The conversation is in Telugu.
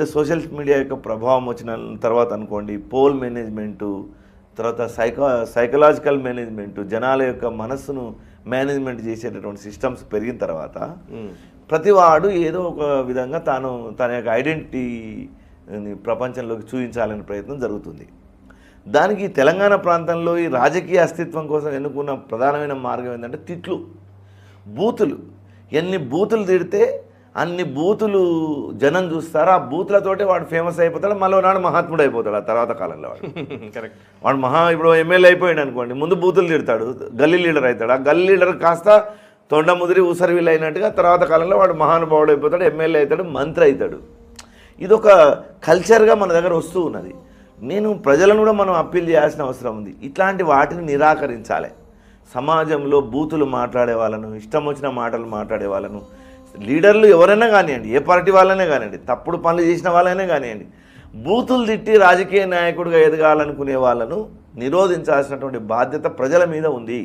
మధ్య సోషల్ మీడియా యొక్క ప్రభావం వచ్చిన తర్వాత అనుకోండి, పోల్ మేనేజ్మెంటు, తర్వాత సైకలాజికల్ మేనేజ్మెంటు, జనాల యొక్క మనస్సును మేనేజ్మెంట్ చేసేటటువంటి సిస్టమ్స్ పెరిగిన తర్వాత ప్రతివాడు ఏదో ఒక విధంగా తన యొక్క ఐడెంటిటీ ప్రపంచంలోకి చూపించాలనే ప్రయత్నం జరుగుతుంది. దానికి తెలంగాణ ప్రాంతంలో ఈ రాజకీయ అస్తిత్వం కోసం ఎన్నుకున్న ప్రధానమైన మార్గం ఏంటంటే తిట్లు, బూతులు. ఎన్ని బూతులు తిడితే అన్ని బూతులు జనం చూస్తారు. ఆ బూతులతోటే వాడు ఫేమస్ అయిపోతాడు, మళ్ళీ నాడు మహాత్ముడు అయిపోతాడు ఆ తర్వాత కాలంలో. వాడు కరెక్ట్. వాడు ఇప్పుడు ఎమ్మెల్యే అయిపోయాడు అనుకోండి, ముందు బూతులు తిడతాడు, గల్లీ లీడర్ అవుతాడు. ఆ గల్లీ లీడర్ కాస్త తొండ ముదిరి ఊసరవిల్లు అయినట్టుగా తర్వాత కాలంలో వాడు మహానుభావుడు అయిపోతాడు, ఎమ్మెల్యే అవుతాడు, మంత్రి అవుతాడు. ఇదొక కల్చర్గా మన దగ్గర వస్తూ ఉన్నది. నేను ప్రజలను కూడా మనం అప్పీల్ చేయాల్సిన అవసరం ఉంది. ఇట్లాంటి వాటిని నిరాకరించాలి. సమాజంలో బూతులు మాట్లాడే వాళ్ళను, ఇష్టం వచ్చిన మాటలు మాట్లాడే వాళ్ళను, లీడర్లు ఎవరైనా కానివ్వండి, ఏ పార్టీ వాళ్ళనే కానివ్వండి, తప్పుడు పనులు చేసిన వాళ్ళైనా కానివ్వండి, బూతులు తిట్టి రాజకీయ నాయకుడిగా ఎదగాలనుకునే వాళ్ళను నిరోధించాల్సినటువంటి బాధ్యత ప్రజల మీద ఉంది.